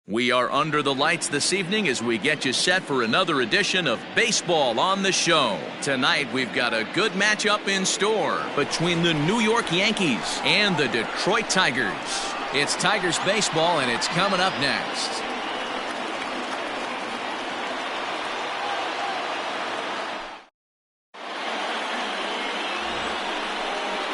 We are under the lights this evening as we get you set for another edition of Baseball on the Show. Tonight we've got a good matchup in store between the New York Yankees and the Detroit Tigers. It's Tigers baseball and it's coming up next.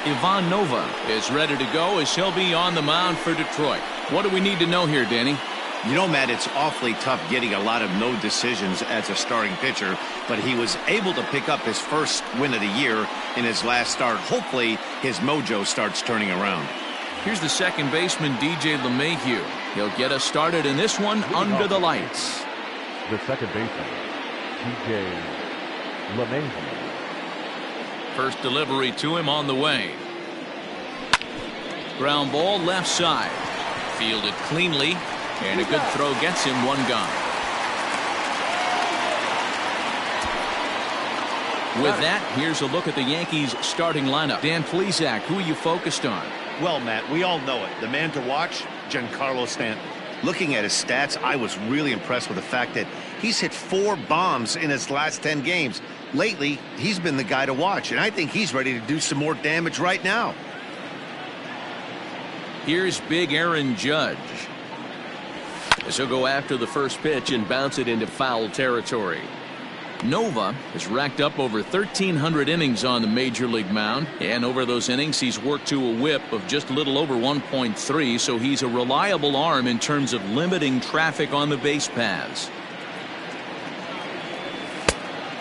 Ivan Nova is ready to go as he'll be on the mound for Detroit. What do we need to know here, Danny? You know, Matt, it's awfully tough getting a lot of no decisions as a starting pitcher, but he was able to pick up his first win of the year in his last start. Hopefully, his mojo starts turning around. Here's the second baseman, DJ LeMahieu. He'll get us started in this one under the lights. The second baseman, DJ LeMahieu. First delivery to him on the way. Ground ball left side. Fielded cleanly. And a good throw gets him one gone. With that, here's a look at the Yankees starting lineup. Dan Plesac, who are you focused on? Well, Matt, we all know it. The man to watch, Giancarlo Stanton. Looking at his stats, I was really impressed with the fact that he's hit 4 bombs in his last 10 games. Lately, he's been the guy to watch, and I think he's ready to do some more damage right now. Here's Big Aaron Judge. As he'll go after the first pitch and bounce it into foul territory. Nova has racked up over 1,300 innings on the major league mound, and over those innings he's worked to a whip of just a little over 1.3, so he's a reliable arm in terms of limiting traffic on the base paths.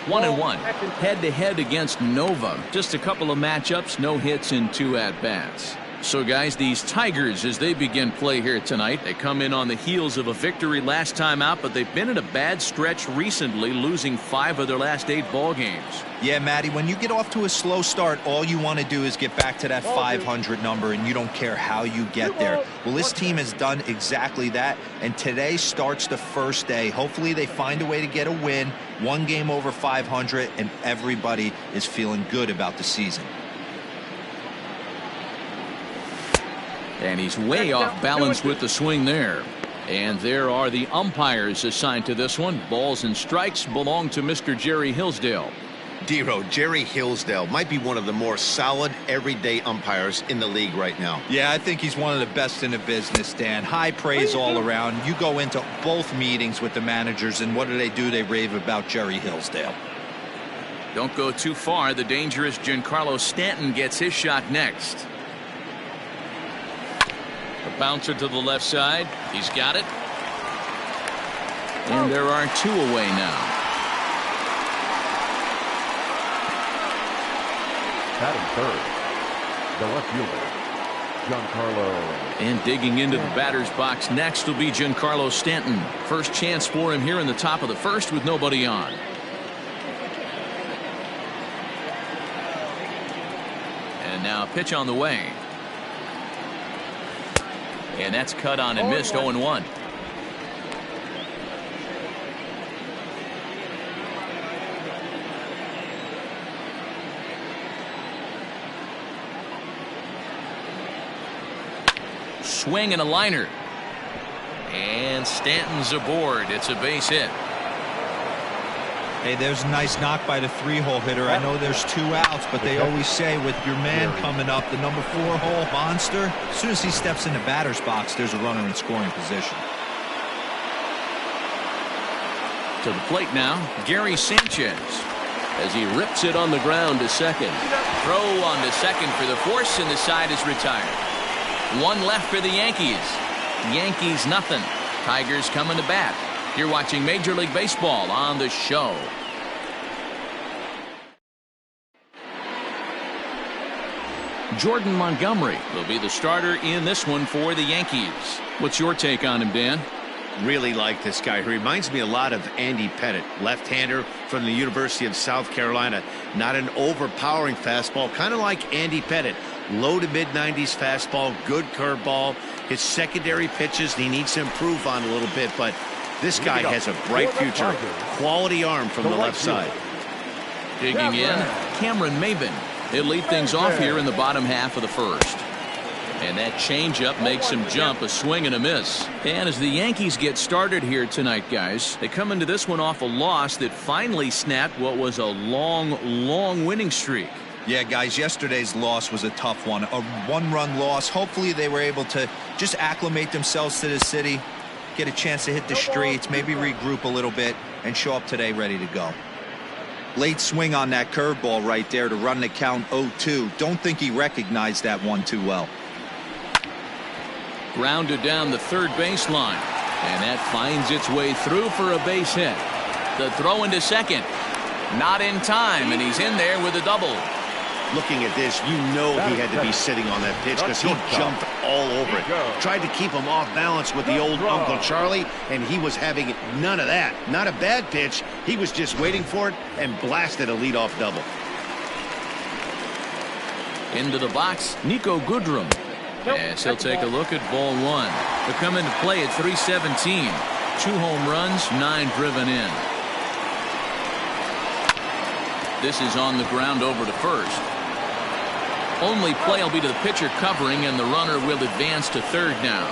1-1 head-to-head against Nova. Just a couple of matchups, no hits in 2 at-bats. So guys, these Tigers, as they begin play here tonight, they come in on the heels of a victory last time out, but they've been in a bad stretch recently, losing 5 of their last 8 ball games. Yeah, Matty, when you get off to a slow start, all you want to do is get back to that 500 number, and you don't care how you get there. Well, this team has done exactly that, and today starts the first day. Hopefully they find a way to get a win, 1 game over 500, and everybody is feeling good about the season. And he's way off balance with the swing there. And there are the umpires assigned to this one. Balls and strikes belong to Mr. Jerry Hillsdale. Dero, Jerry Hillsdale might be one of the more solid everyday umpires in the league right now. Yeah, I think he's one of the best in the business, Dan. High praise all around. You go into both meetings with the managers, and what do? They rave about Jerry Hillsdale. Don't go too far. The dangerous Giancarlo Stanton gets his shot next. A bouncer to the left side. He's got it. And there are 2 away now. Batting third, the left fielder, Giancarlo. And digging into the batter's box next will be Giancarlo Stanton. First chance for him here in the top of the first with nobody on. And now a pitch on the way. And that's cut on and missed. 0-1. Swing and a liner. And Stanton's aboard. It's a base hit. Hey, there's a nice knock by the 3-hole hitter. I know there's 2 outs, but they always say with your man coming up, the number 4-hole monster, as soon as he steps in the batter's box, there's a runner in scoring position. To the plate now, Gary Sanchez, as he rips it on the ground to second. Throw on to second for the force, and the side is retired. 1 left for the Yankees. Yankees nothing. Tigers coming to bat. You're watching Major League Baseball on the Show. Jordan Montgomery will be the starter in this one for the Yankees. What's your take on him, Dan? Really like this guy. He reminds me a lot of Andy Pettitte, left-hander from the University of South Carolina. Not an overpowering fastball, kind of like Andy Pettitte. Low to mid-90s fastball, good curveball. His secondary pitches he needs to improve on a little bit, but this guy has a bright future. Quality arm from the left side. Digging in, Cameron Maybin. He'll lead things off here in the bottom half of the first. And that changeup makes him jump, a swing and a miss. And as the Yankees get started here tonight, guys, they come into this one off a loss that finally snapped what was a long winning streak. Yeah, guys, yesterday's loss was a tough one. A one-run loss. Hopefully they were able to just acclimate themselves to the city, get a chance to hit the streets, maybe regroup a little bit, and show up today ready to go. Late swing on that curveball right there to run the count 0-2. Don't think he recognized that one too well. Grounded down the third baseline, and that finds its way through for a base hit. The throw into second, not in time, and he's in there with a double. Looking at this, you know he had to be sitting on that pitch because he jumped all over it. Tried to keep him off balance with the old Uncle Charlie, and he was having none of that. Not a bad pitch. He was just waiting for it and blasted a leadoff double. Into the box, Nico Goodrum. As he'll take a look at ball one. He'll come into play at 317. 2 home runs, 9 driven in. This is on the ground over to first. Only play will be to the pitcher covering, and the runner will advance to third now.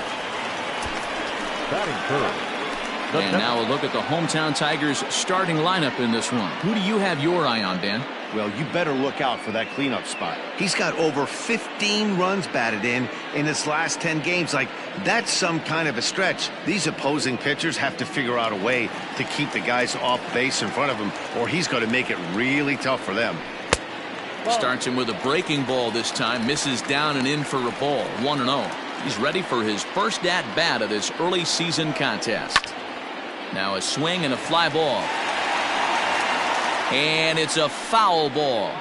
Batting third. And now a look at the hometown Tigers starting lineup in this one. Who do you have your eye on, Dan? Well, you better look out for that cleanup spot. He's got over 15 runs batted in his last 10 games. Like, that's some kind of a stretch. These opposing pitchers have to figure out a way to keep the guys off base in front of him, or he's going to make it really tough for them. Starts him with a breaking ball this time. Misses down and in for a ball. 1-0. He's ready for his first at-bat of this early season contest. Now a swing and a fly ball. And it's a foul ball.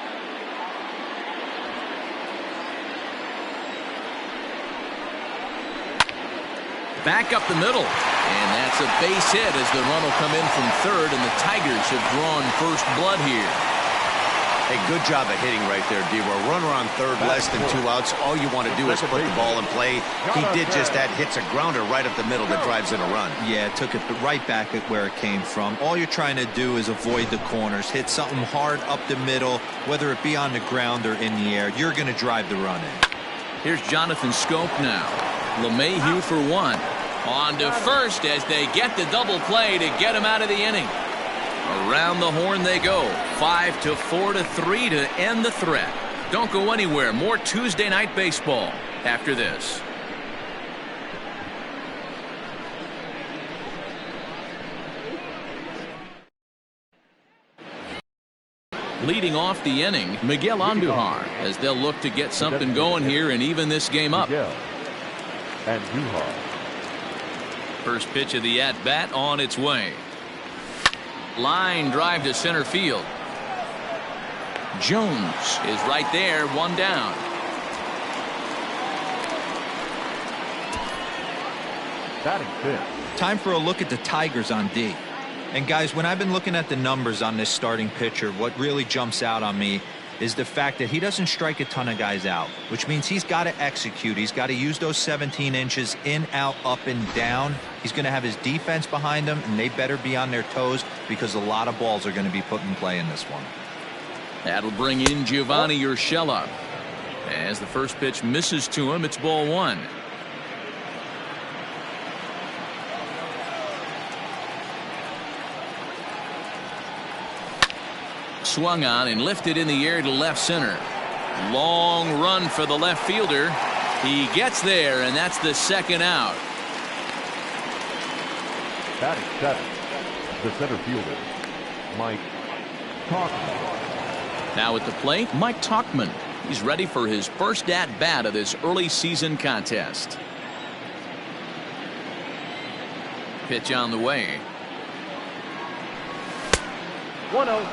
Back up the middle. And that's a base hit as the run will come in from third, and the Tigers have drawn first blood here. Hey, good job of hitting right there, D. A runner on third, less than 2 outs. All you want to do is put the ball in play. He did just that. Hits a grounder right up the middle that drives in a run. Yeah, took it right back at where it came from. All you're trying to do is avoid the corners. Hit something hard up the middle, whether it be on the ground or in the air. You're going to drive the run in. Here's Jonathan Scope now. LeMahieu for 1. On to first as they get the double play to get him out of the inning. Around the horn they go. 5-4 to 3 to end the threat. Don't go anywhere. More Tuesday night baseball after this. Leading off the inning, Miguel Andujar, as they'll look to get something going here and even this game up. First pitch of the at-bat on its way. Line drive to center field. Jones is right there, 1 down. Batting fifth. Time for a look at the Tigers on D. And guys, when I've been looking at the numbers on this starting pitcher, what really jumps out on me is the fact that he doesn't strike a ton of guys out, which means he's got to execute. He's got to use those 17 inches in, out, up, and down. He's going to have his defense behind him, and they better be on their toes because a lot of balls are going to be put in play in this one. That'll bring in Giovanni Urshela. As the first pitch misses to him, it's ball 1. Swung on and lifted in the air to left center. Long run for the left fielder. He gets there, and that's the second out. Batting seventh, the center fielder, Mike Tauchman. Now at the plate, Mike Tauchman. He's ready for his first at-bat of this early season contest. Pitch on the way. 1-0.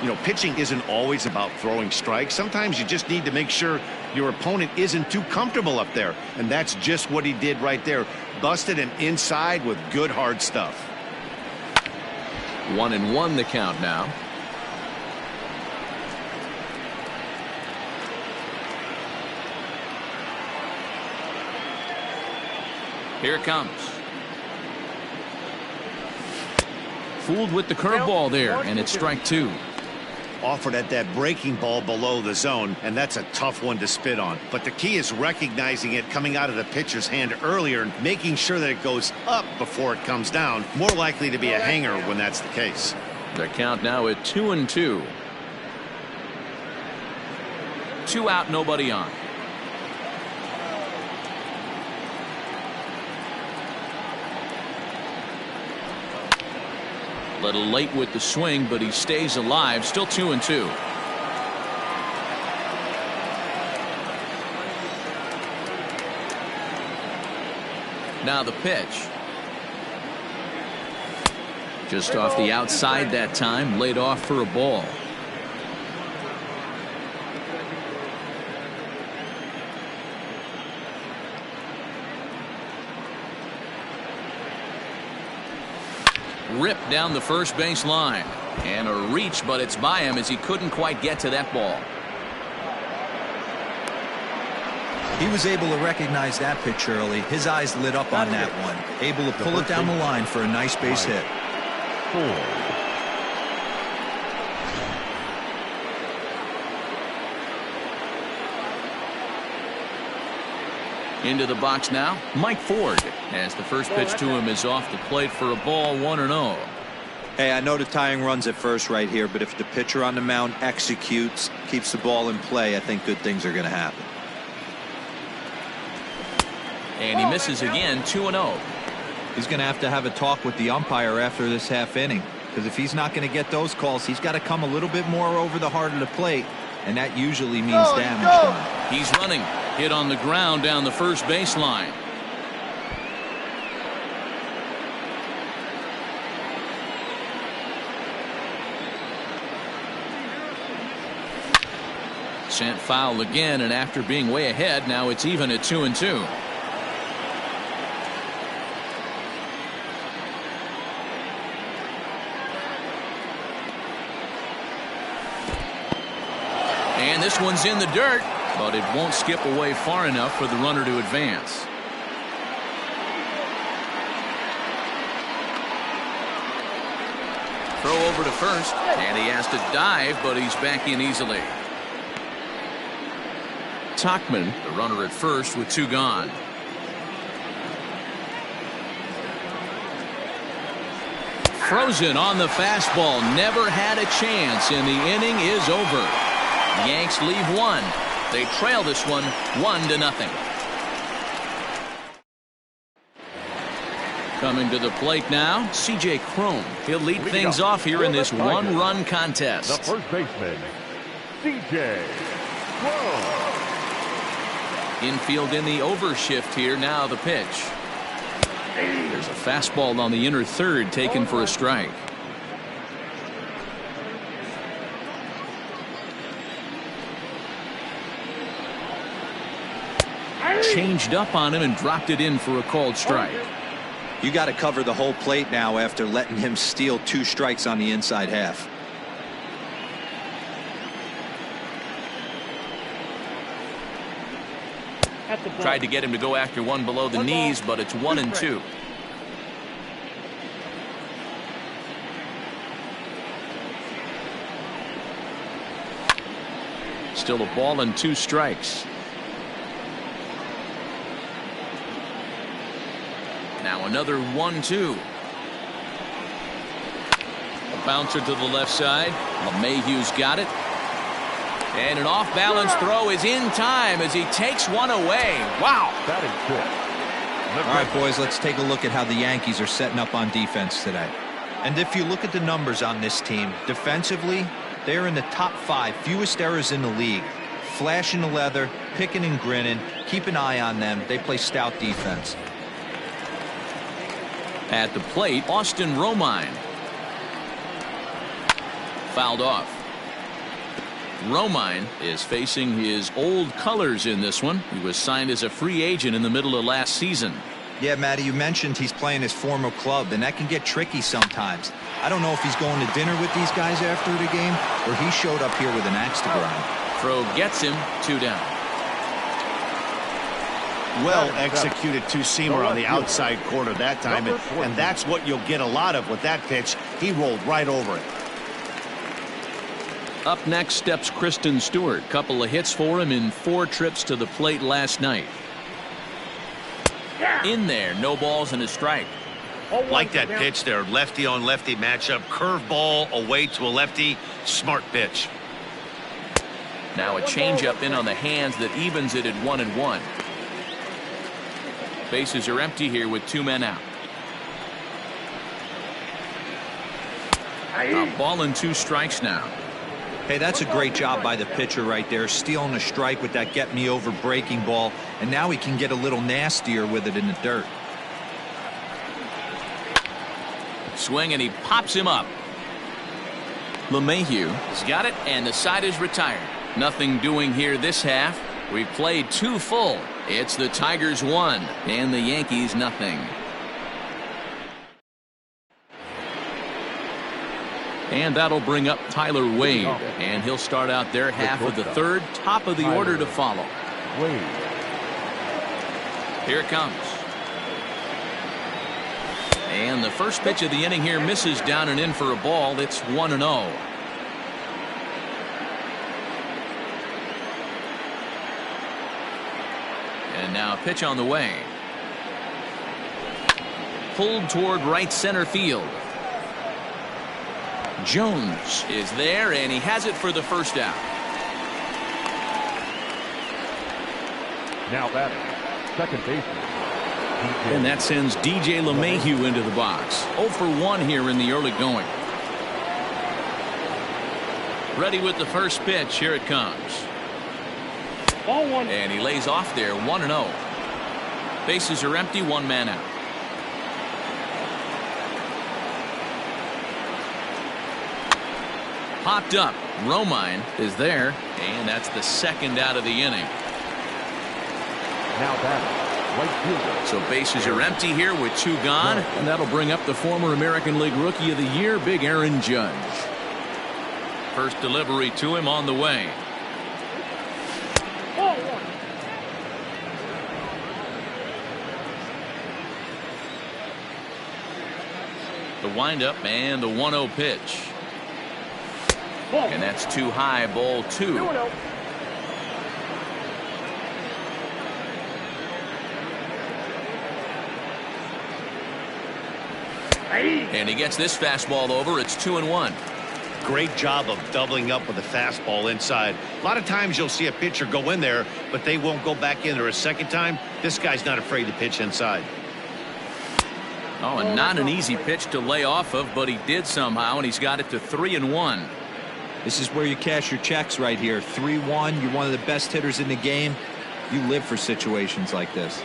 You know, pitching isn't always about throwing strikes. Sometimes you just need to make sure your opponent isn't too comfortable up there. And that's just what he did right there. Busted him inside with good hard stuff. 1-1 the count now. Here it comes. Fooled with the curveball there, and it's strike 2. offered at that breaking ball below the zone, and that's a tough one to spit on. But the key is recognizing it coming out of the pitcher's hand earlier and making sure that it goes up before it comes down. More likely to be a hanger when that's the case. The count now at 2-2. 2 out, nobody on. Little late with the swing, but he stays alive. Still 2-2. Now the pitch. Just off the outside that time, laid off for a ball. Ripped down the first base line, and a reach, but it's by him as he couldn't quite get to that ball. He was able to recognize that pitch early. His eyes lit up on that one, able to pull it down the line for a nice base hit. 4. Into the box now, Mike Ford, as the first pitch to him is off the plate for a ball, 1-0. Hey, I know the tying runs at first right here, but if the pitcher on the mound executes, keeps the ball in play, I think good things are going to happen. And he misses again, 2-0. He's going to have a talk with the umpire after this half inning, because if he's not going to get those calls, he's got to come a little bit more over the heart of the plate, and that usually means damage done. He's running. Hit on the ground down the first baseline. Sent foul again, and after being way ahead, now it's even at 2-2. And this one's in the dirt, but it won't skip away far enough for the runner to advance. Throw over to first, and he has to dive, but he's back in easily. Tachman, the runner at first with 2 gone. Frozen on the fastball, never had a chance, and the inning is over. Yanks leave 1. They trail this one 1-0. Coming to the plate now, C.J. Cron. He'll lead things off here in this one-run contest. The first baseman, C.J. Cron. Infield in the overshift here. Now the pitch. There's a fastball on the inner third taken for a strike. Changed up on him and dropped it in for a called strike. You got to cover the whole plate now after letting him steal 2 strikes on the inside half. Tried to get him to go after one below the knees, but it's 1-2. Still a ball and 2 strikes. Now another 1-2. A bouncer to the left side. LeMahieu's got it. And an off-balance throw is in time as he takes one away. Wow. That is 6. All right, boys, let's take a look at how the Yankees are setting up on defense today. And if you look at the numbers on this team, defensively, they're in the top 5 fewest errors in the league. Flashing the leather, picking and grinning. Keep an eye on them. They play stout defense. At the plate, Austin Romine. Fouled off. Romine is facing his old colors in this one. He was signed as a free agent in the middle of last season. Yeah, Matty, you mentioned he's playing his former club, and that can get tricky sometimes. I don't know if he's going to dinner with these guys after the game, or he showed up here with an axe to grind. Throw gets him, 2 down. Well executed two-seamer on the outside corner that time, and that's what you'll get a lot of with that pitch. He rolled right over it. Up next steps Kristen Stewart. Couple of hits for him in 4 trips to the plate last night. In there, no balls and a strike. Like that pitch there, lefty on lefty matchup, curveball away to a lefty, smart pitch. Now a changeup in on the hands that evens it at 1-1. Bases are empty here with 2 men out. A ball and 2 strikes now. Hey, that's a great job by the pitcher right there, stealing a strike with that get me over breaking ball, and now he can get a little nastier with it in the dirt. Swing, and he pops him up. LeMahieu has got it, and the side is retired. Nothing doing here this half. We've played 2 full. It's the Tigers 1 and the Yankees nothing. And that'll bring up Tyler Wade, and he'll start out their half of the 3rd. Top of the order to follow. Wade. Here it comes. And the first pitch of the inning here misses down and in for a ball. It's 1-0. And now a pitch on the way. Pulled toward right center field. Jones is there, and he has it for the first out. Now batting, second baseman. And that sends DJ LeMahieu into the box. 0 for 1 here in the early going. Ready with the first pitch. Here it comes. Ball 1. And he lays off there. 1-0. Bases are empty. 1 man out. Popped up. Romine is there, and that's the 2nd out of the inning. Now batting, right fielder. So bases are empty here with 2 gone, and that'll bring up the former American League Rookie of the Year, Big Aaron Judge. First delivery to him on the way. Ball 1. The windup and the 1-0 pitch. And that's too high, ball 2. 2-0. And he gets this fastball over. It's 2-1. Great job of doubling up with a fastball inside. A lot of times you'll see a pitcher go in there, but they won't go back in there a second time. This guy's not afraid to pitch inside. Oh, and not an easy pitch to lay off of, but he did somehow, and he's got it to 3-1. This is where you cash your checks right here. 3-1. You're one of the best hitters in the game. You live for situations like this.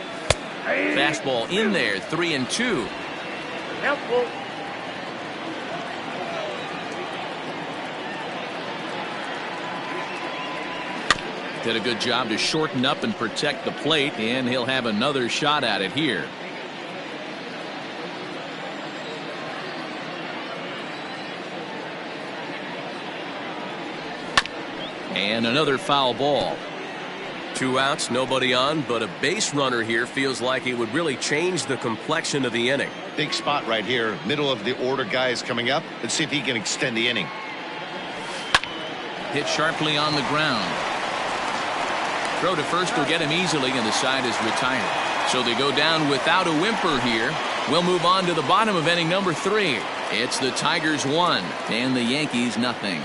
Fastball in there. 3-2. Helpful. Did a good job to shorten up and protect the plate, and he'll have another shot at it here. And another foul ball. 2 outs, nobody on, but a base runner here feels like it would really change the complexion of the inning. Big spot right here. Middle of the order guy is coming up. Let's see if he can extend the inning. Hit sharply on the ground. Throw to first will get him easily, and the side is retired. So they go down without a whimper here. We'll move on to the bottom of inning number 3. It's the Tigers 1 and the Yankees nothing.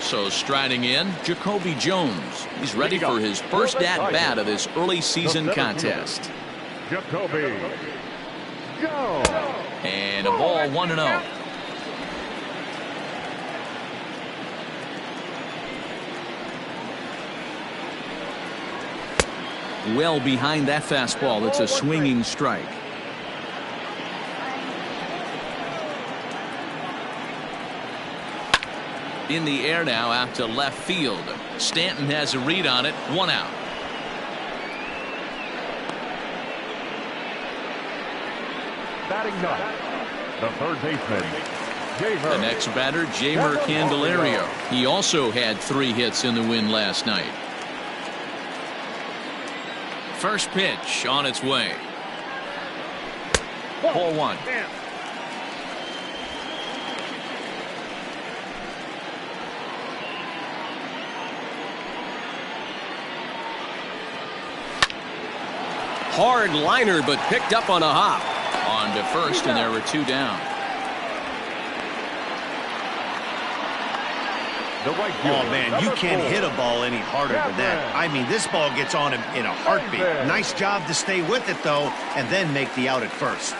So striding in, Jacoby Jones. He's ready for his first at-bat of this early season contest. Jacoby Jones. And a ball 1-0. Well behind that fastball. It's a swinging strike. In the air now out to left field. Stanton has a read on it. 1 out. Batting ninth, the third baseman, The next batter, Jeimer Candelario. He also had 3 hits in the win last night. First pitch on its way. Ball 1. Hard liner, but picked up on a hop. On to first, and there were 2 down. Oh, man, you can't hit a ball any harder than that. I mean, this ball gets on him in a heartbeat. Nice job to stay with it, though, and then make the out at first.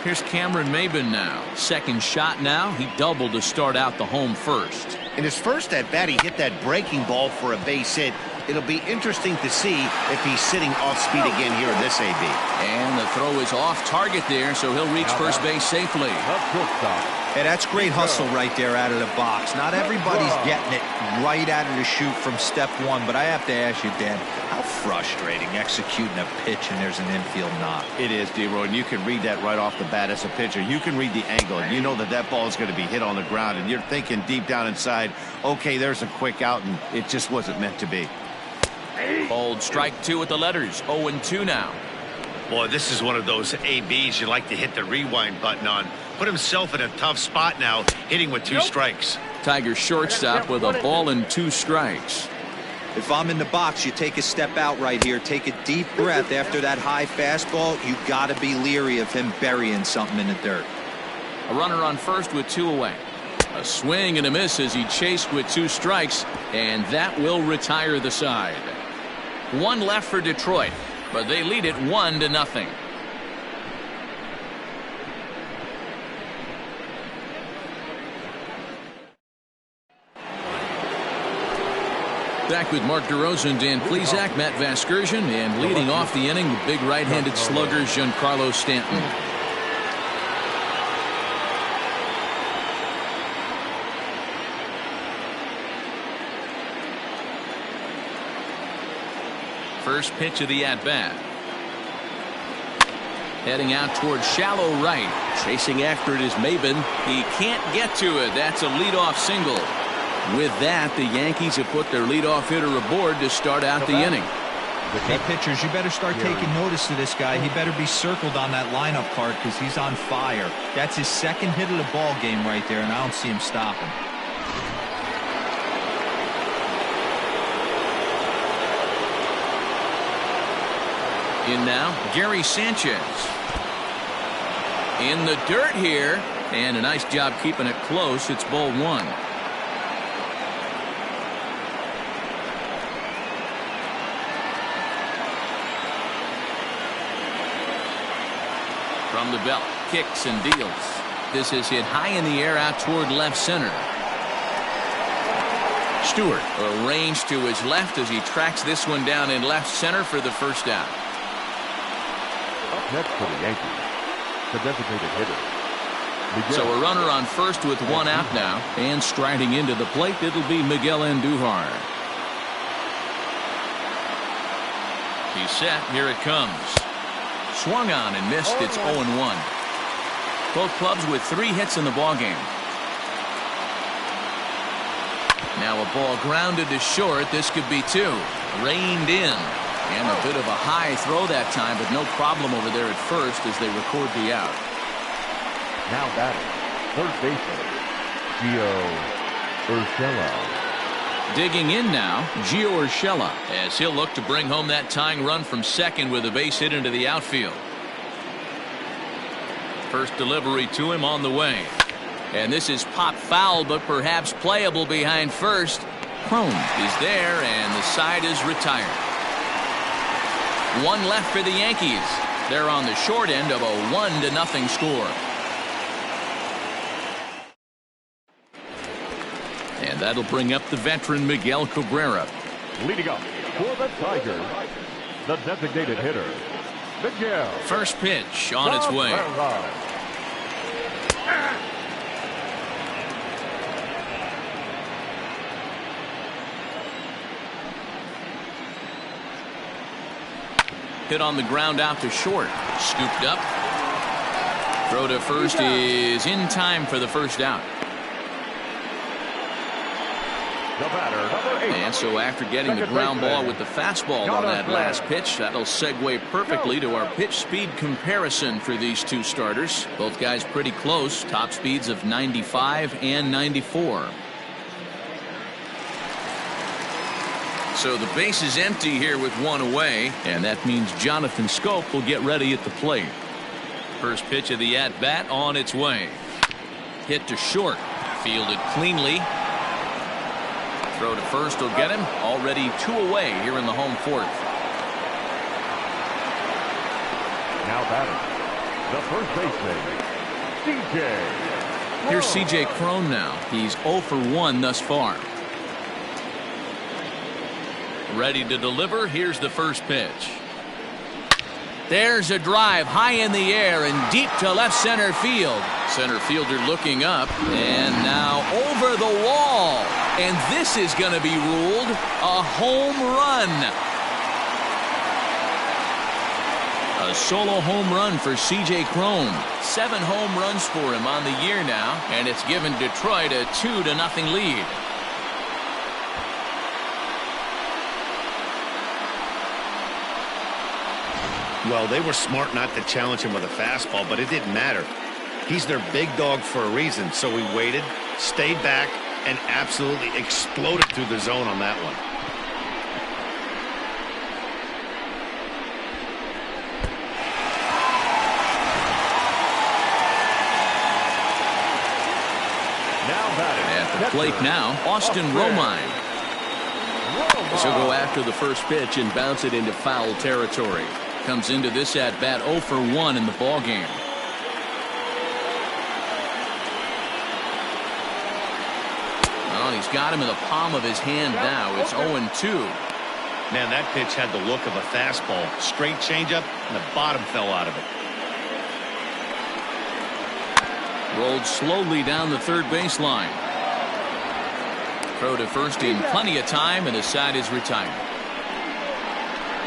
Here's Cameron Maben now. Second shot now. He doubled to start out the home first. In his first at-bat, he hit that breaking ball for a base hit. It'll be interesting to see if he's sitting off speed again here in this AB. And the throw is off target there, so he'll reach first base safely. Hey, that's great hustle right there out of the box. Not everybody's getting it right out of the chute from step one, but I have to ask you, Dan, how frustrating executing a pitch and there's an infield knock. It is, D-Roy, and you can read that right off the bat as a pitcher. You can read the angle, and you know that that ball is going to be hit on the ground, and you're thinking deep down inside, okay, there's a quick out, and it just wasn't meant to be. Old strike 2 with the letters. 0-2 now. Boy, this is one of those ABs you like to hit the rewind button on. Put himself in a tough spot now, hitting with 2 strikes. Tiger shortstop with a ball and 2 strikes. If I'm in the box, you take a step out right here. Take a deep breath after that high fastball. You got to be leery of him burying something in the dirt. A runner on first with 2 away. A swing and a miss as he chased with 2 strikes, and that will retire the side. 1 left for Detroit, but they lead it 1-0. Back with Mark DeRosa and Dan Plesac, Matt Vasgersian, and leading off the inning, the big right-handed slugger Giancarlo Stanton. First pitch of the at-bat. Heading out towards shallow right. Chasing after it is Maben. He can't get to it. That's a leadoff single. With that, the Yankees have put their leadoff hitter aboard to start out the inning. Hey, pitchers, you better start taking notice of this guy. He better be circled on that lineup card because he's on fire. That's his second hit of the ball game right there, and I don't see him stopping. In now, Gary Sanchez. In the dirt here, and a nice job keeping it close. It's ball 1. From the belt, kicks and deals. This is hit high in the air out toward left center. Stewart arranged to his left as he tracks this one down in left center for the first out. Up next for the Yankees, the designated hitter. So a runner on first with 1 out now, and striding into the plate, it'll be Miguel Andujar. He's set. Here it comes. Swung on and missed. It's 0-1. Both clubs with 3 hits in the ballgame. Now a ball grounded to short. This could be 2. Reined in. And a bit of a high throw that time, but no problem over there at first as they record the out. Now batting, third baseman, Gio Urshela. Digging in now, Gio Urshela, as he'll look to bring home that tying run from second with a base hit into the outfield. First delivery to him on the way. And this is pop foul, but perhaps playable behind first. Crone is there, and the side is retired. 1 left for the Yankees. They're on the short end of a 1-0 score. And that'll bring up the veteran Miguel Cabrera. Leading up for the Tigers, the designated hitter, Miguel. First pitch on its way. Hit on the ground out to short. Scooped up. Throw to first is in time for the first out. The batter, number 8. And so after getting the ground ball with the fastball on that last pitch, that'll segue perfectly to our pitch speed comparison for these 2 starters. Both guys pretty close. Top speeds of 95 and 94. So the base is empty here with one away, and that means Jonathan Scope will get ready at the plate. First pitch of the at-bat on its way. Hit to short. Fielded cleanly. Throw to first will get him. Already 2 away here in the home fourth. Now batting, the first baseman, C.J. Here's C.J. Cron now. He's 0 for 1 thus far. Ready to deliver. Here's the first pitch. There's a drive high in the air and deep to left center field. Center fielder looking up and now over the wall. And this is going to be ruled a home run. A solo home run for C.J. Cron. 7 home runs for him on the year now, and it's given Detroit a 2-0 lead. Well, they were smart not to challenge him with a fastball, but it didn't matter. He's their big dog for a reason, so he waited, stayed back, and absolutely exploded through the zone on that one. At the plate now, Austin Romine. He'll go after the first pitch and bounce it into foul territory. Comes into this at bat 0 for 1 in the ball game. Well, he's got him in the palm of his hand now. It's 0-2. Man, that pitch had the look of a fastball. Straight changeup, and the bottom fell out of it. Rolled slowly down the third baseline. Throw to first in plenty of time, and his side is retired.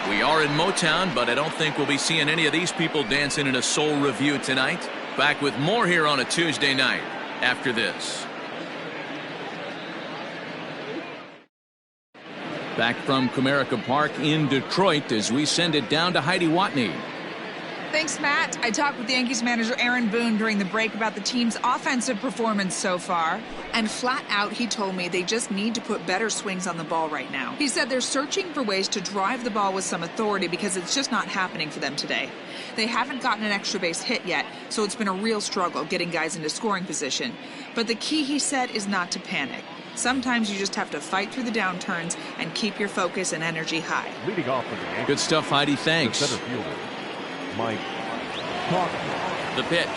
We are in Motown, but I don't think we'll be seeing any of these people dancing in a soul review tonight. Back with more here on a Tuesday night after this. Back from Comerica Park in Detroit as we send it down to Heidi Watney. Thanks, Matt. I talked with the Yankees manager Aaron Boone during the break about the team's offensive performance so far. And flat out, he told me they just need to put better swings on the ball right now. He said they're searching for ways to drive the ball with some authority because it's just not happening for them today. They haven't gotten an extra base hit yet, so it's been a real struggle getting guys into scoring position. But the key, he said, is not to panic. Sometimes you just have to fight through the downturns and keep your focus and energy high. Leading off for the Yankees. Good stuff, Heidi. Thanks. The center fielder, Mike. The pitch.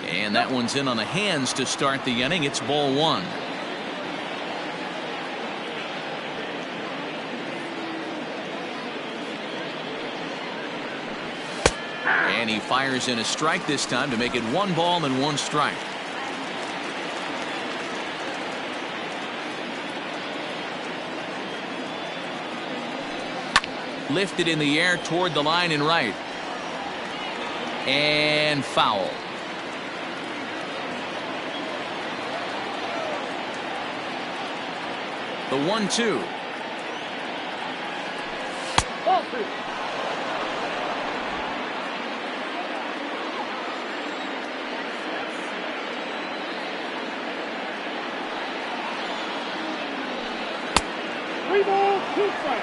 And that one's in on the hands to start the inning. It's ball 1. And he fires in a strike this time to make it 1 ball and 1 strike. Lifted in the air toward the line and right. And foul. The 1-2.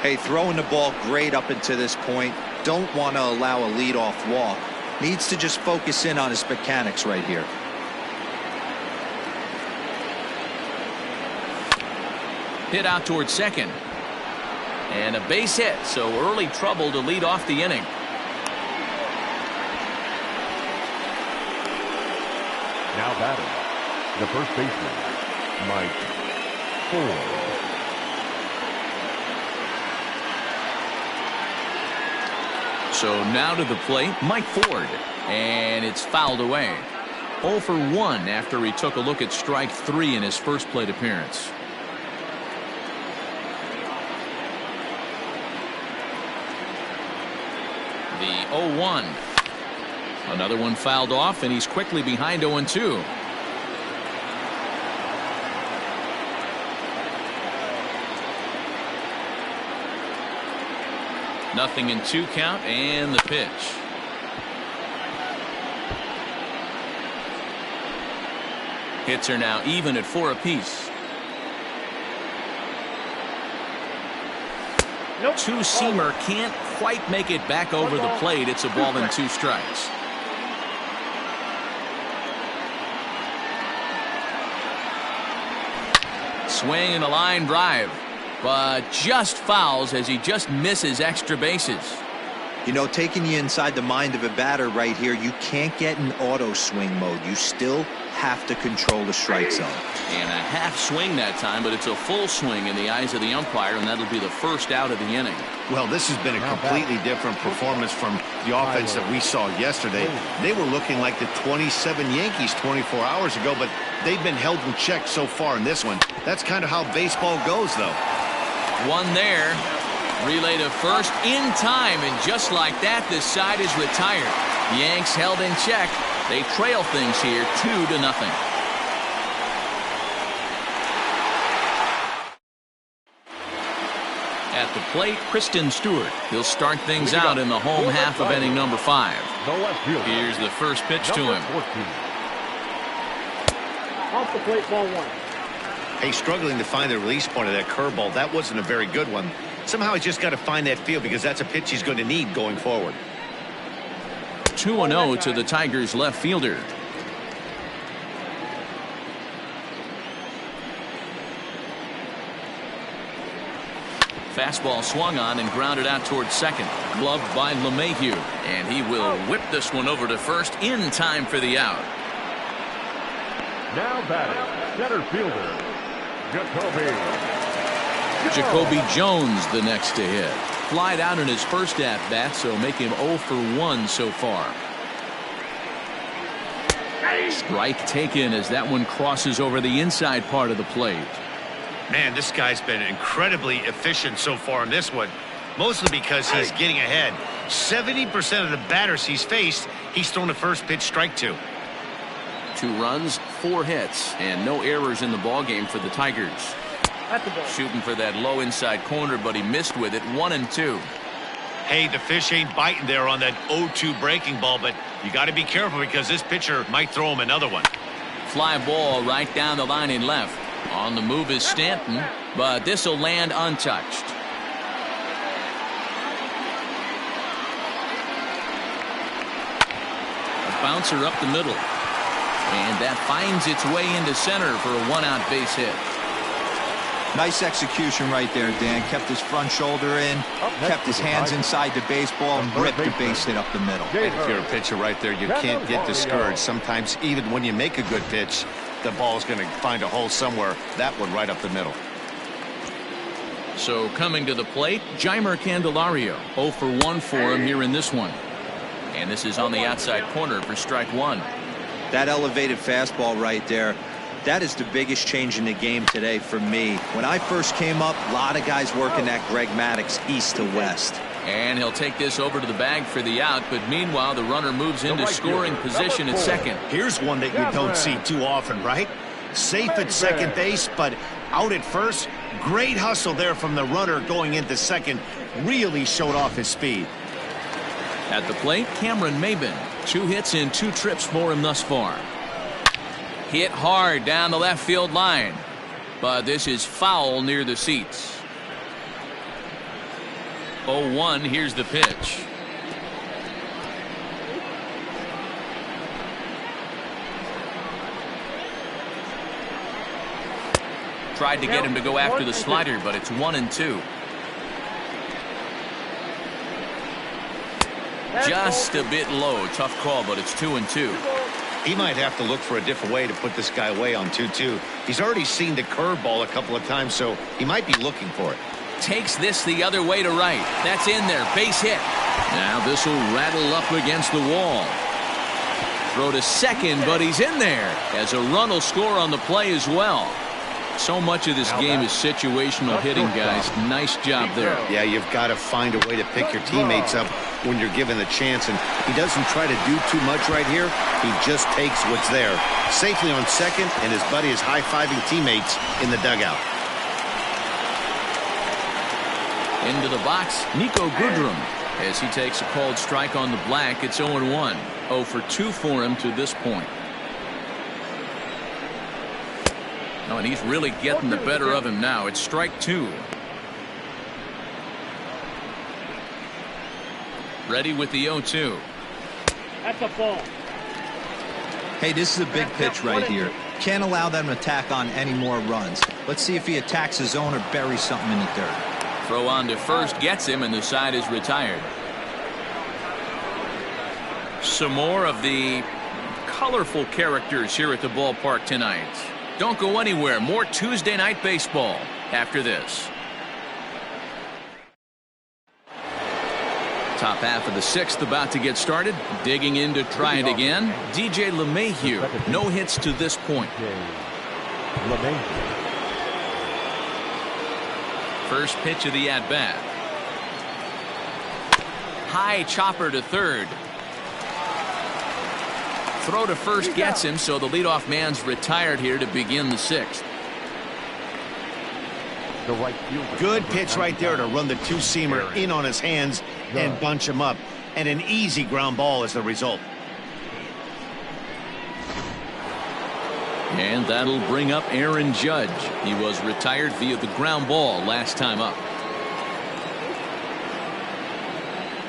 Hey, throwing the ball great up until this point. Don't want to allow a leadoff walk. Needs to just focus in on his mechanics right here. Hit out towards second. And a base hit, so early trouble to lead off the inning. Now batting, the first baseman, Mike Ford. So now to the plate, Mike Ford. And it's fouled away. 0 for 1 after he took a look at strike 3 in his first plate appearance. The 0-1. Another one fouled off, and he's quickly behind 0-2. Nothing in 2 count, and the pitch. Hits are now even at 4 apiece. Two-seamer can't quite make it back over the plate. It's a ball and 2 strikes. Swing and a line drive, but just fouls as he just misses extra bases. You know, taking you inside the mind of a batter right here, you can't get in auto swing mode. You still have to control the strike zone. And a half swing that time, but it's a full swing in the eyes of the umpire, and that'll be the first out of the inning. Well, this has been a completely different performance from the offense that we saw yesterday. They were looking like the 27 Yankees 24 hours ago, but they've been held in check so far in this one. That's kind of how baseball goes, though. One there. Relay to first in time, and just like that, this side is retired. Yanks held in check. They trail things here 2-0. At the plate, Kristen Stewart. He'll start things out in the home half of inning number 5. Here's the first pitch to him. Off the plate, ball 1. Hey, struggling to find the release point of that curveball. That wasn't a very good one. Somehow he's just got to find that feel, because that's a pitch he's going to need going forward. 2-0 to the Tigers left fielder. Fastball swung on and grounded out towards second. Gloved by LeMahieu. And he will whip this one over to first in time for the out. Now batting, center fielder, Jacoby Jones the next to hit. Flied out in his first at-bat, so make him 0 for 1 so far. Strike taken as that one crosses over the inside part of the plate. Man, this guy's been incredibly efficient so far in this one, mostly because he's getting ahead. 70% of the batters he's faced, he's thrown the first pitch strike to. 2 runs, 4 hits, and no errors in the ballgame for the Tigers. Shooting for that low inside corner, but he missed with it. 1-2. Hey, the fish ain't biting there on that 0-2 breaking ball, but you got to be careful because this pitcher might throw him another one. Fly ball right down the line in left. On the move is Stanton, but this will land untouched. A bouncer up the middle. And that finds its way into center for a 1-out base hit. Nice execution right there, Dan. Kept his front shoulder in, kept his hands inside the baseball, and ripped the base hit up the middle. And if you're a pitcher right there, you can't get discouraged. Sometimes even when you make a good pitch, the ball's going to find a hole somewhere. That one right up the middle. So coming to the plate, Jeimer Candelario. 0 for 1 for him here in this one. And this is on the outside corner for strike 1. That elevated fastball right there, that is the biggest change in the game today for me. When I first came up, a lot of guys working that Greg Maddux east to west. And he'll take this over to the bag for the out, but meanwhile the runner moves into scoring position at second. Here's one that you don't see too often, right? Safe at second base, but out at first. Great hustle there from the runner going into second. Really showed off his speed. At the plate, Cameron Maybin. 2 hits in 2 trips for him thus far. Hit hard down the left field line, but this is foul near the seats. 0-1, here's the pitch. Tried to get him to go after the slider, but it's 1-2. Just a bit low. Tough call, but it's 2-2. He might have to look for a different way to put this guy away on 2-2. He's already seen the curveball a couple of times, so he might be looking for it. Takes this the other way to right. That's in there. Base hit. Now this will rattle up against the wall. Throw to second, but he's in there as a run will score on the play as well. So much of this game is situational hitting, guys. Nice job there. Yeah, you've got to find a way to pick your teammates up when you're given the chance, and he doesn't try to do too much right here. He just takes what's there. Safely on second, and his buddy is high-fiving teammates in the dugout. Into the box, Nico Goodrum, as he takes a called strike on the black. It's 0-1. 0 for 2 for him to this point. Oh, and he's really getting the better of him now. It's strike 2. Ready with the 0-2. That's a ball. Hey, this is a big pitch right here. Can't allow them to tack on any more runs. Let's see if he attacks his zone or buries something in the dirt. Throw on to first gets him, and the side is retired. Some more of the colorful characters here at the ballpark tonight. Don't go anywhere. More Tuesday night baseball after this. Top half of the sixth about to get started. Digging in to try it again. DJ LeMahieu. No hits to this point. First pitch of the at-bat. High chopper to third. Throw to first gets him, so the leadoff man's retired here to begin the sixth. Good pitch right there to run the two-seamer in on his hands and bunch him up. And an easy ground ball as the result. And that'll bring up Aaron Judge. He was retired via the ground ball last time up.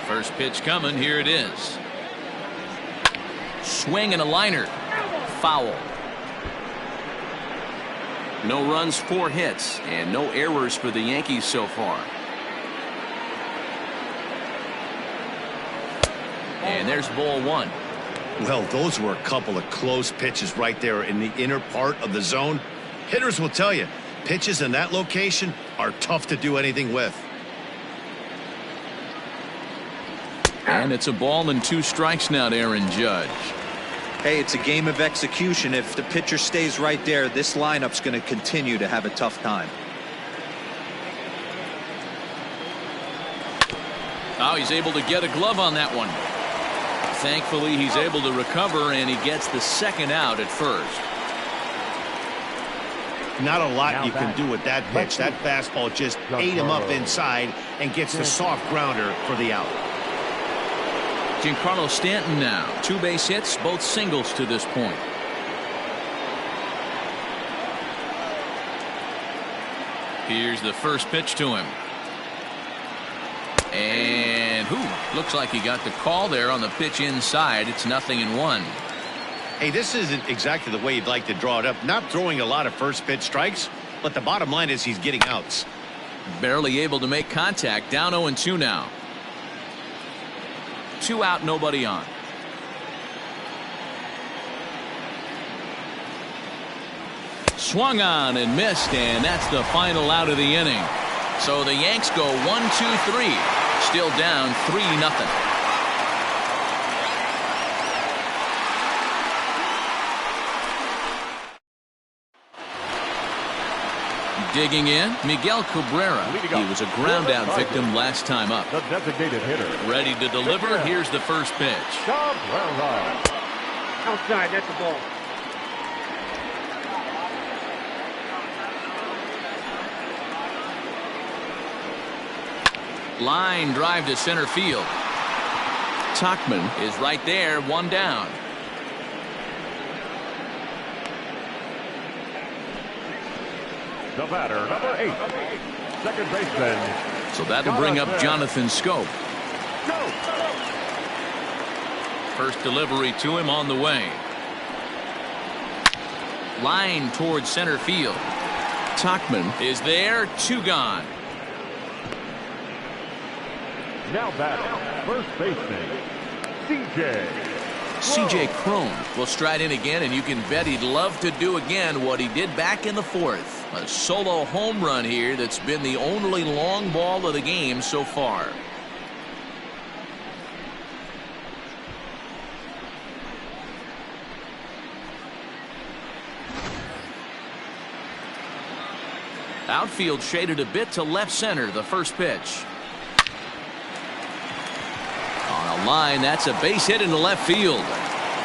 First pitch coming. Here it is. Swing and a liner. Foul. No runs, 4 hits, and no errors for the Yankees so far. And there's ball 1. Well, those were a couple of close pitches right there in the inner part of the zone. Hitters will tell you, pitches in that location are tough to do anything with. And it's a ball and 2 strikes now to Aaron Judge. Hey, it's a game of execution. If the pitcher stays right there, this lineup's going to continue to have a tough time. Oh, he's able to get a glove on that one. Thankfully, he's able to recover, and he gets the second out at first. Not a lot you can do with that pitch. That fastball just ate him up inside and gets the soft grounder for the out. Giancarlo Stanton now. 2 base hits, both singles to this point. Here's the first pitch to him. And looks like he got the call there on the pitch inside. It's 0-1. Hey, this isn't exactly the way you'd like to draw it up. Not throwing a lot of first pitch strikes, but the bottom line is he's getting outs. Barely able to make contact. Down 0-2 now. 2 out, nobody on. Swung on and missed, and that's the final out of the inning. So the Yanks go 1-2-3. Still down 3-0. Digging in, Miguel Cabrera. He was a ground out victim last time up. The designated hitter. Ready to deliver. Here's the first pitch. Outside, that's a ball. Line drive to center field. Tauchman is right there, 1 down. The batter, number 8, second baseman. So that'll bring up Jonathan Scope. First delivery to him on the way. Line towards center field. Tauchman is there, 2 gone. Now batting, first baseman, C.J. Cron will stride in again, and you can bet he'd love to do again what he did back in the 4th. A solo home run here that's been the only long ball of the game so far. Outfield shaded a bit to left center, the first pitch. On a line, that's a base hit into left field.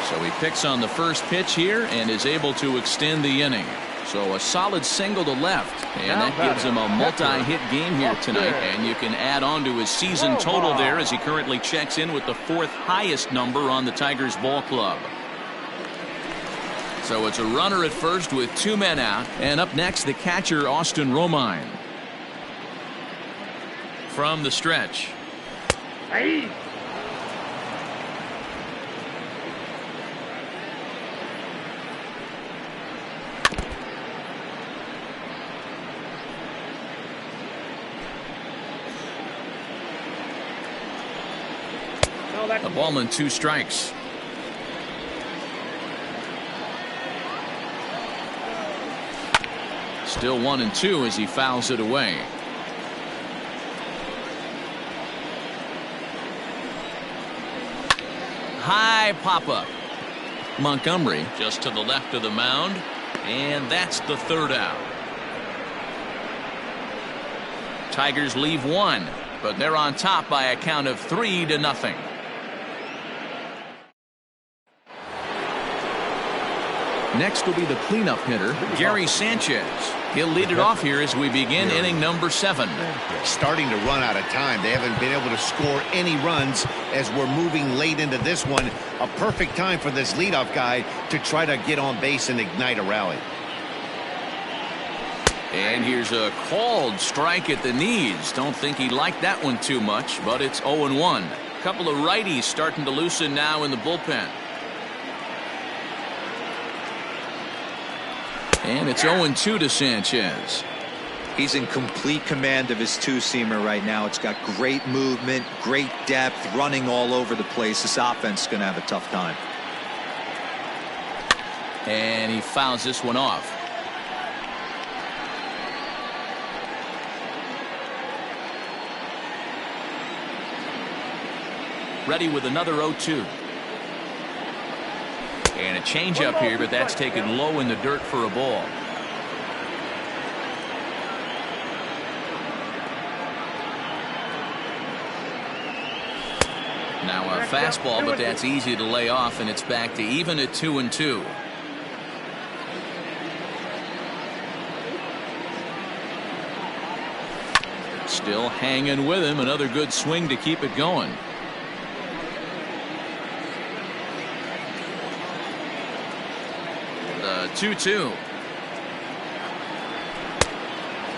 So he picks on the first pitch here and is able to extend the inning. So a solid single to left, and that gives him a multi-hit game here tonight, and you can add on to his season total there as he currently checks in with the 4th highest number on the Tigers ball club. So it's a runner at first with 2 men out, and up next the catcher Austin Romine. From the stretch. that's A ball and 2 strikes. Still 1-2 as he fouls it away. High pop-up. Montgomery just to the left of the mound, and that's the 3rd out. Tigers leave 1, but they're on top by a count of 3-0. Next will be the cleanup hitter, Gary Sanchez. He'll lead it off here as we begin inning number 7. Starting to run out of time. They haven't been able to score any runs as we're moving late into this one. A perfect time for this leadoff guy to try to get on base and ignite a rally. And here's a called strike at the knees. Don't think he liked that one too much, but it's 0-1. A couple of righties starting to loosen now in the bullpen. And it's 0-2 to Sanchez. He's in complete command of his two-seamer right now. It's got great movement, great depth, running all over the place. This offense is going to have a tough time. And he fouls this one off. Ready with another 0-2. And a changeup here, but that's taken low in the dirt for a ball. Now a fastball, but that's easy to lay off, and it's back to even at 2-2. Still hanging with him. Another good swing to keep it going. The 2-2.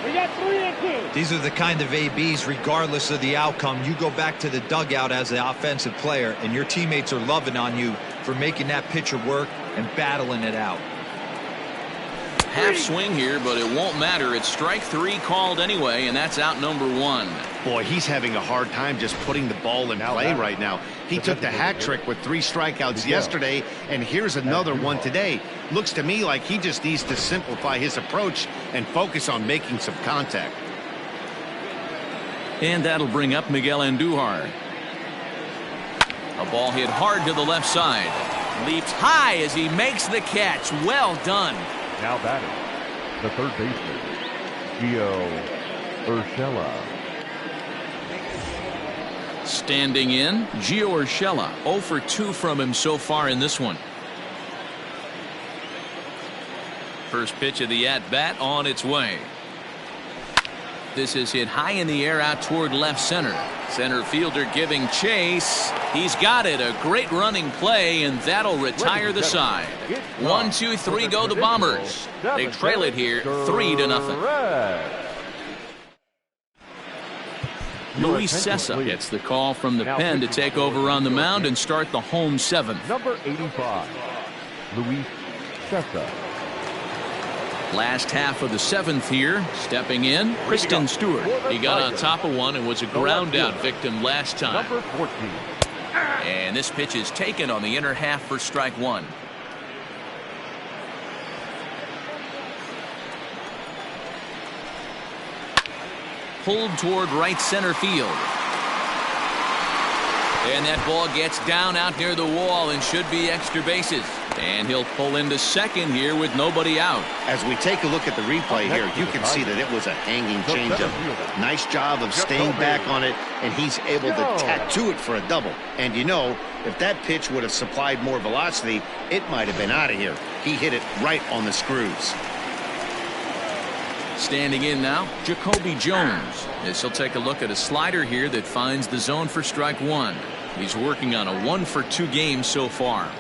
We got 3-2. These are the kind of ABs, regardless of the outcome, you go back to the dugout as the offensive player, and your teammates are loving on you for making that pitcher work and battling it out. Half swing here, but it won't matter. It's strike 3 called anyway, and that's out number 1. Boy, he's having a hard time just putting the ball in play right now. He took the hat trick with 3 strikeouts yesterday, and here's another one today. Looks to me like he just needs to simplify his approach and focus on making some contact. And that'll bring up Miguel Andujar. A ball hit hard to the left side. Leaps high as he makes the catch. Well done. Now batting, the third baseman, Gio Urshela. Standing in, Gio Urshela. 0 for 2 from him so far in this one. First pitch of the at-bat on its way. This is hit high in the air out toward left center. Center fielder giving chase. He's got it. A great running play, and that'll retire the side. 1, 2, 3 go the Bombers. They trail it here 3-0. Luis Cessa gets the call from the pen to take over on the mound and start the home 7th. Number 85, Luis Cessa. Last half of the 7th here. Stepping in, Kristen Stewart. He got on top of one and was a ground out victim last time. Number 14. And this pitch is taken on the inner half for strike 1. Pulled toward right center field. And that ball gets down out near the wall and should be extra bases. And he'll pull into second here with nobody out. As we take a look at the replay here, you can see that it was a hanging changeup. Nice job of staying back on it, and he's able to tattoo it for a double. And you know, if that pitch would have supplied more velocity, it might have been out of here. He hit it right on the screws. Standing in now, Jacoby Jones. As he'll take a look at a slider here that finds the zone for strike 1. He's working on a 1 for 2 game so far.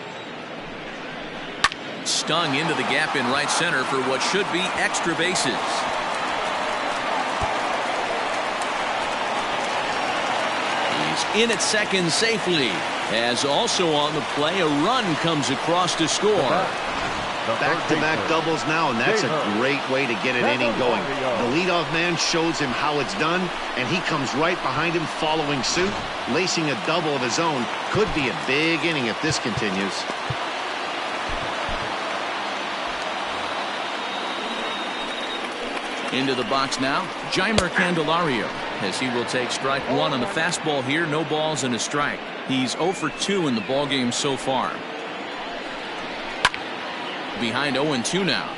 Stung into the gap in right center for what should be extra bases. He's in at second safely. As also on the play, a run comes across to score. Back-to-back doubles now, and that's a great way to get an inning going. The leadoff man shows him how it's done, and he comes right behind him following suit. Lacing a double of his own could be a big inning if this continues. Into the box now, Jeimer Candelario, as he will take strike one on the fastball here. No balls and a strike. He's 0 for 2 in the ballgame so far. Behind 0-2 now.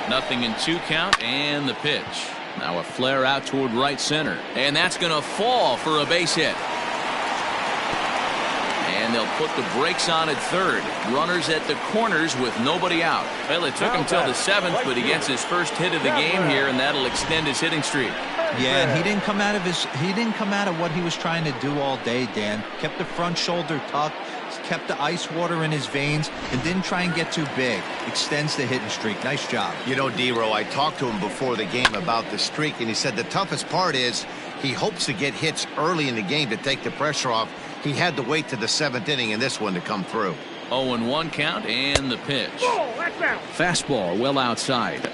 Nothing in 2 count, and the pitch. Now a flare out toward right center, and that's going to fall for a base hit. And they'll put the brakes on at third. Runners at the corners with nobody out. Well, it took him till the 7th, but he gets his first hit of the game here, and that'll extend his hitting streak. Yeah, and he didn't come out of what he was trying to do all day, Dan. Kept the front shoulder tucked, kept the ice water in his veins, and didn't try and get too big. Extends the hitting streak. Nice job. You know, D-Row, I talked to him before the game about the streak, and he said the toughest part is he hopes to get hits early in the game to take the pressure off. He had to wait to the 7th inning in this one to come through. 0-1 count, and the pitch. Fastball well outside.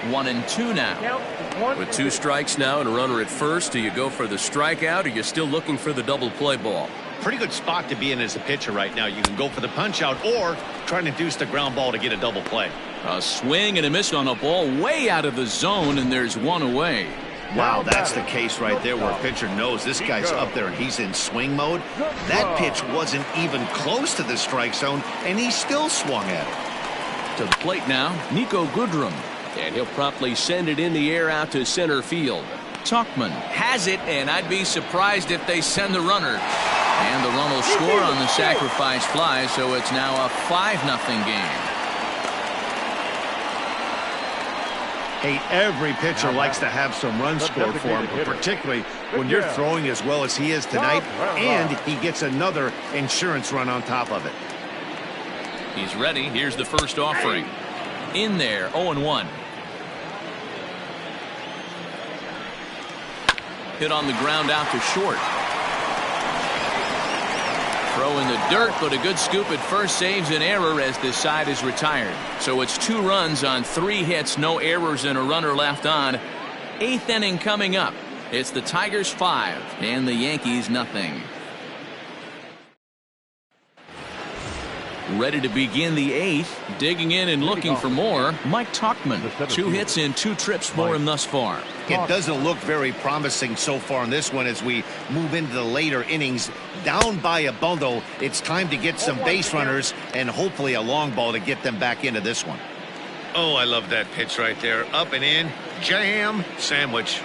One and two now. With 2 strikes now and a runner at first, do you go for the strikeout, or you're still looking for the double play ball? Pretty good spot to be in as a pitcher right now. You can go for the punch out or try to induce the ground ball to get a double play. A swing and a miss on a ball way out of the zone, and there's one away. Wow, that's the case right there where a pitcher knows this guy's up there and he's in swing mode. That pitch wasn't even close to the strike zone, and he still swung at it. To the plate now, Nico Goodrum. And he'll promptly send it in the air out to center field. Tauchman has it, and I'd be surprised if they send the runner. And the run will score on the sacrifice fly, so it's now a 5-0 game. Hey, every pitcher likes to have some runs scored for him, but particularly when you're throwing as well as he is tonight, and he gets another insurance run on top of it. He's ready. Here's the first offering. In there, 0-1. Hit on the ground out to short. Throw in the dirt, but a good scoop at first saves an error as this side is retired. So it's 2 runs on 3 hits, no errors, and a runner left on. 8th inning coming up. It's the Tigers 5 and the Yankees nothing. Ready to begin the 8th, digging in and looking for more. Mike Tauchman, 2 hits and 2 trips for him thus far. It doesn't look very promising so far in this one as we move into the later innings. Down by a bundle, it's time to get some base runners and hopefully a long ball to get them back into this one. Oh, I love that pitch right there. Up and in, jam, sandwich.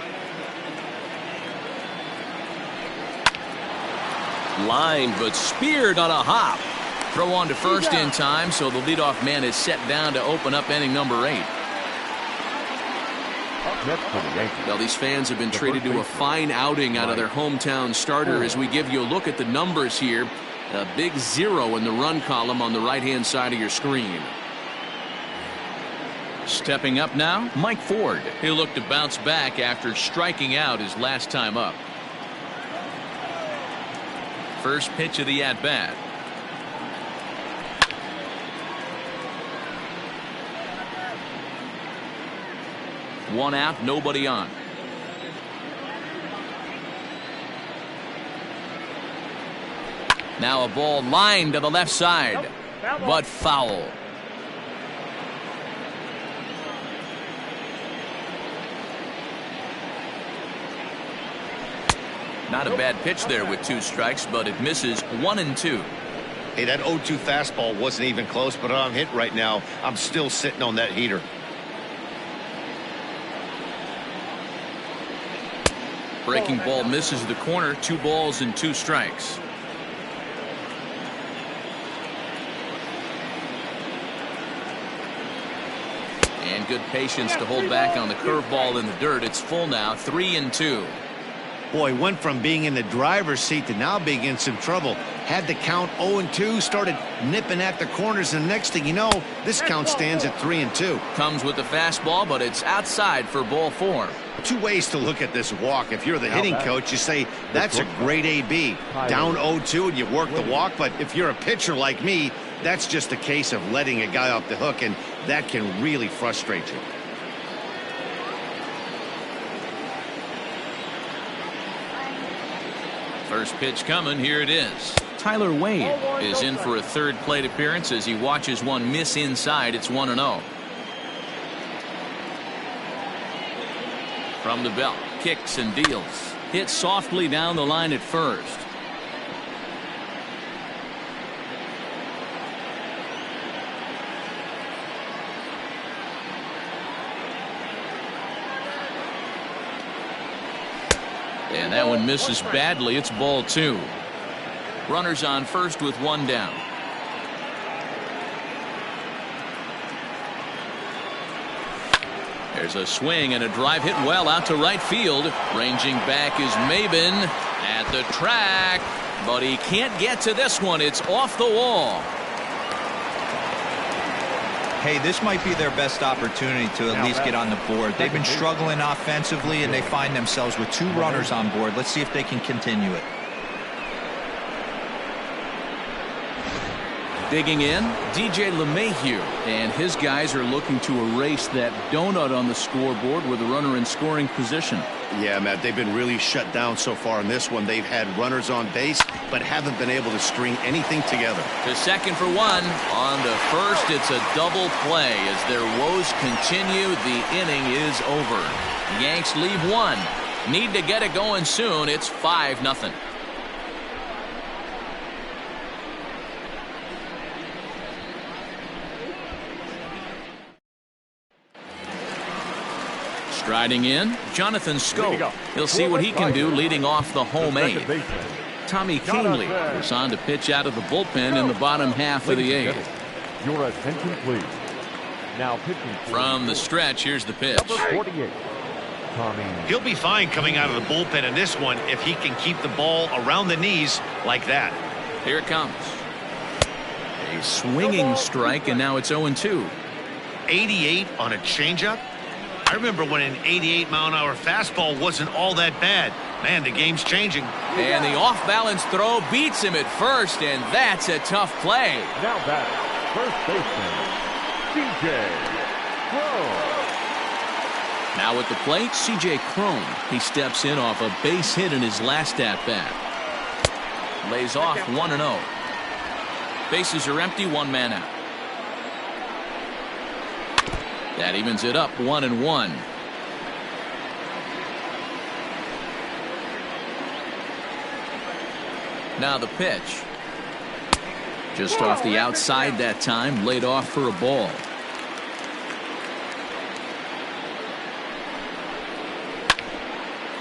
Line, but speared on a hop. Throw on to first in time, so the leadoff man is set down to open up inning number 8. Well, these fans have been treated to a fine outing out of their hometown starter as we give you a look at the numbers here. A big 0 in the run column on the right-hand side of your screen. Stepping up now, Mike Ford. He'll look to bounce back after striking out his last time up. First pitch of the at-bat. One out, nobody on. Now a ball lined to the left side, but foul. Not a bad pitch there with 2 strikes, but it misses 1 and 2. Hey, that 0-2 fastball wasn't even close, but I'm hit right now. I'm still sitting on that heater. Breaking ball misses the corner. 2 balls and 2 strikes. And good patience to hold back on the curveball in the dirt. It's full now, 3 and 2. Boy, went from being in the driver's seat to now being in some trouble. Had the count 0-2, started nipping at the corners, and the next thing you know, this count stands at 3-2. Comes with the fastball, but it's outside for ball 4. Two ways to look at this walk. If you're the hitting coach, you say that's a great AB. Down 0-2 and you work the walk, but if you're a pitcher like me, that's just a case of letting a guy off the hook, and that can really frustrate you. First pitch coming. Here it is. Tyler Wade is in for a third plate appearance as he watches one miss inside. It's 1-0. From the belt, kicks and deals. Hit softly down the line at first. And that one misses badly. It's ball 2. Runners on first with one down. There's a swing and a drive hit well out to right field. Ranging back is Maben at the track, but he can't get to this one. It's off the wall. Hey, this might be their best opportunity to at least get on the board. They've been struggling offensively, and they find themselves with 2 runners on board. Let's see if they can continue it. Digging in, DJ LeMahieu, and his guys are looking to erase that donut on the scoreboard with a runner in scoring position. Yeah, Matt, they've been really shut down so far in this one. They've had runners on base, but haven't been able to string anything together. To second for one. On to first, it's a double play. As their woes continue, the inning is over. Yanks leave 1. Need to get it going soon. It's 5-0. Striding in, Jonathan Scope. He'll see what he can do leading off the home 8. Tommy Kingley is on to pitch out of the bullpen in the bottom half of the 8th. Your attention, please. Now pitching from the stretch. Here's the pitch. Number 48. Tommy. He'll be fine coming out of the bullpen in this one if he can keep the ball around the knees like that. Here it comes. A swinging strike, and now it's 0-2. 88 on a changeup. I remember when an 88-mile-an-hour fastball wasn't all that bad. Man, the game's changing. And the off-balance throw beats him at first, and that's a tough play. Now back, first baseman, C.J. Cron. Now at the plate, C.J. Cron. He steps in off a base hit in his last at-bat. Lays off 1-0. Bases are empty, 1 man out. That evens it up, 1-1. Now the pitch. Just off the outside that time, laid off for a ball.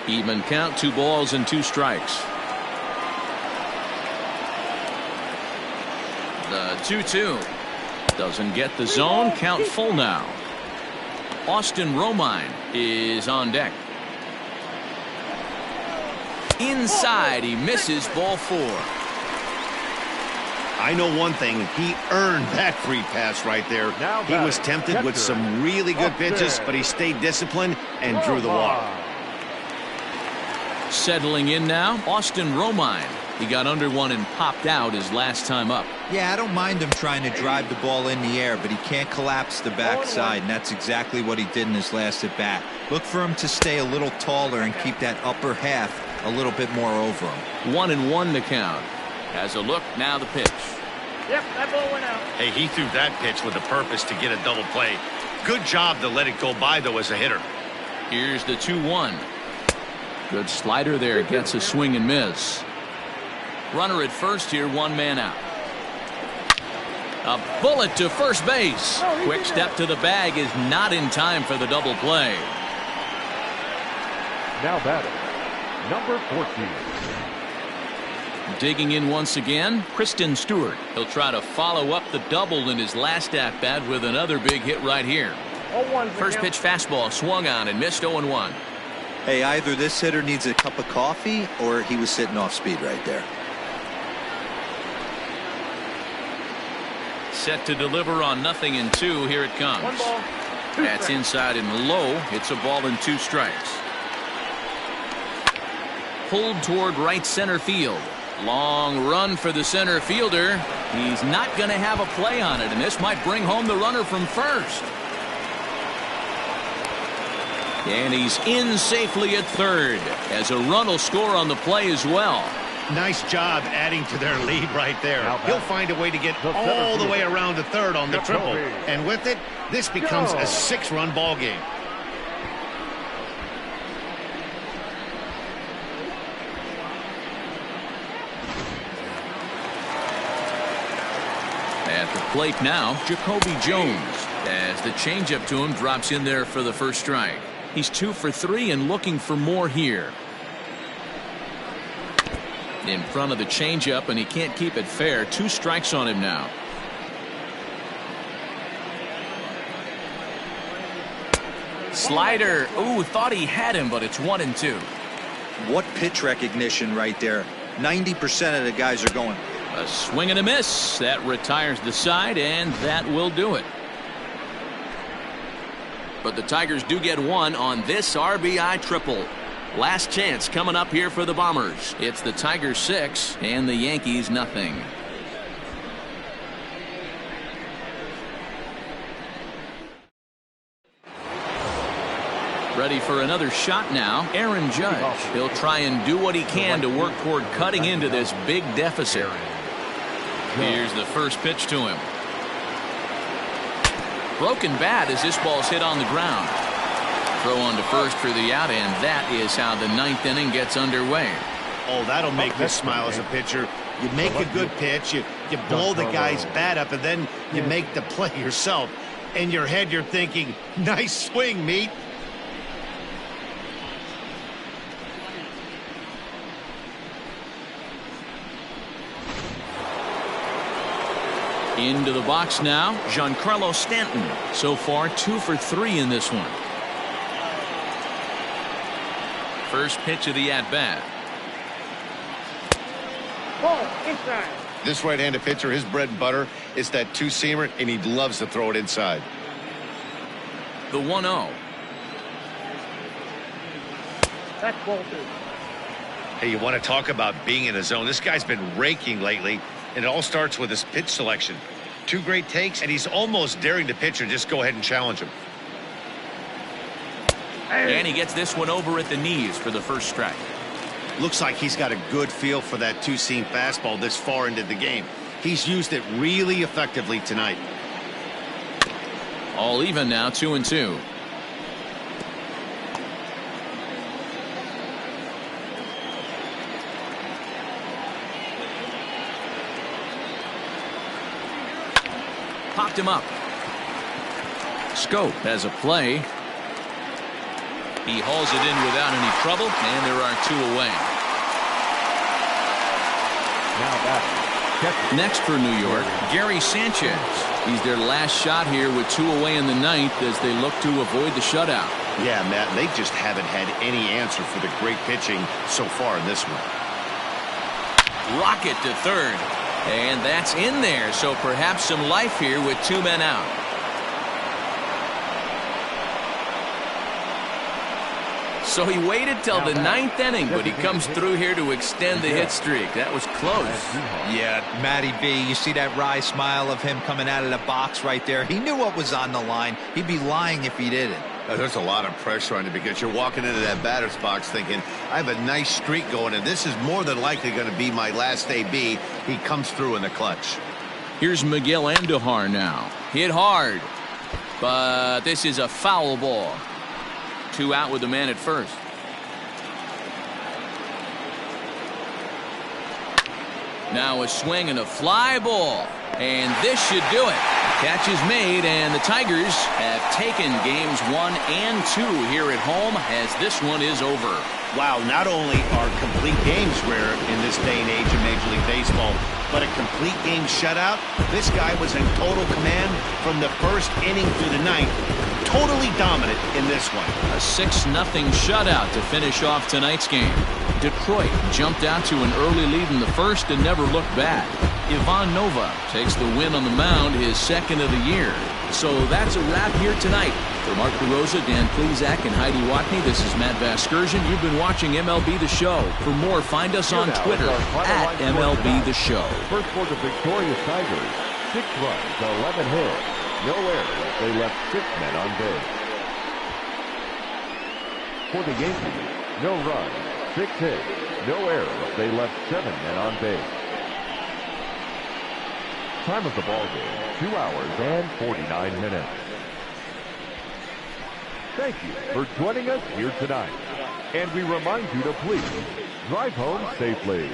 Even count, 2 balls and 2 strikes. The 2-2. Doesn't get the zone, count full now. Austin Romine is on deck. Inside, he misses, ball 4. I know one thing, he earned that free pass right there. He was tempted with some really good pitches, but he stayed disciplined and drew the walk. Settling in now, Austin Romine. He got under one and popped out his last time up. Yeah, I don't mind him trying to drive the ball in the air, but he can't collapse the backside, and that's exactly what he did in his last at bat. Look for him to stay a little taller and keep that upper half a little bit more over him. 1-1 to count. Has a look, now the pitch. Yep, that ball went out. Hey, he threw that pitch with a purpose to get a double play. Good job to let it go by, though, as a hitter. Here's the 2-1. Good slider there, gets a swing and miss. Runner at first here, 1 man out. A bullet to first base. Quick step to the bag is not in time for the double play. Now batting, number 14. Digging in once again, Kristen Stewart. He'll try to follow up the double in his last at-bat with another big hit right here. First pitch fastball swung on and missed, 0-1. Hey, either this hitter needs a cup of coffee or he was sitting off speed right there. Set to deliver on 0-2. Here it comes. 1 ball, 2 That's strikes. inside and low. It's a ball and 2 strikes. Pulled toward right center field. Long run for the center fielder. He's not going to have a play on it, and this might bring home the runner from first. And he's in safely at third, as a run will score on the play as well. Nice job adding to their lead right there. He'll find a way to get all the way around to third on the triple. And with it, this becomes a 6-run ball game. At the plate now, Jacoby Jones, as the changeup to him drops in there for the first strike. He's 2 for 3 and looking for more here. In front of the changeup, and he can't keep it fair. 2 strikes on him now. Slider. Ooh, thought he had him, but it's 1-2. What pitch recognition right there. 90% of the guys are going. A swing and a miss. That retires the side, and that will do it. But the Tigers do get one on this RBI triple. Last chance coming up here for the Bombers. It's the Tigers 6 and the Yankees nothing. Ready for another shot now. Aaron Judge. He'll try and do what he can to work toward cutting into this big deficit. Here's the first pitch to him. Broken bat as this ball's hit on the ground. Throw on to first for the out, and that is how the 9th inning gets underway. Oh, that'll make me smile as a pitcher. You make a good pitch, you blow the guy's bat up, and then you make the play yourself. In your head, you're thinking, nice swing, meat. Into the box now, Giancarlo Stanton. So far, 2 for 3 in this one. First pitch of the at-bat. Ball, inside. This right-handed pitcher, his bread and butter is that 2-seamer, and he loves to throw it inside. The 1-0. That's ball 2. Hey, you want to talk about being in a zone? This guy's been raking lately, and it all starts with his pitch selection. 2 great takes, and he's almost daring the pitcher just go ahead and challenge him. And he gets this one over at the knees for the first strike. Looks like he's got a good feel for that 2-seam fastball this far into the game. He's used it really effectively tonight. All even now, 2-2. Popped him up. Scope has a play. He hauls it in without any trouble, and there are 2 away. Now back. Next for New York, Gary Sanchez. He's their last shot here with 2 away in the 9th as they look to avoid the shutout. Yeah, Matt, they just haven't had any answer for the great pitching so far in this one. Rocket to third. And that's in there, so perhaps some life here with 2 men out. So he waited till the 9th inning, but he comes through here to extend the hit streak. That was close. Yeah, Matty B, you see that wry smile of him coming out of the box right there. He knew what was on the line. He'd be lying if he didn't. There's a lot of pressure on you because you're walking into that batter's box thinking, I have a nice streak going, and this is more than likely going to be my last AB. He comes through in the clutch. Here's Miguel Andujar now. Hit hard, but this is a foul ball. 2 out with the man at first. Now a swing and a fly ball, and this should do it. Catch is made, and the Tigers have taken games 1 and 2 here at home as this one is over. Wow, not only are complete games rare in this day and age of Major League Baseball, but a complete game shutout. This guy was in total command from the first inning through the 9th. totally dominant in this one. A 6-0 shutout to finish off tonight's game. Detroit jumped out to an early lead in the first and never looked back. Ivan Nova takes the win on the mound, his second of the year. So that's a wrap here tonight. For Mark DeRosa, Dan Plezak, and Heidi Watney, this is Matt Vasgersian. You've been watching MLB The Show. For more, find us on Twitter at MLB The Show. First for the victorious Tigers. 6 runs, 11 hits, no errors. They left 6 men on base. For the Yankees, no runs, 6 hits, no errors. They left 7 men on base. Time of the ball game, 2 hours and 49 minutes. Thank you for joining us here tonight. And we remind you to please drive home safely.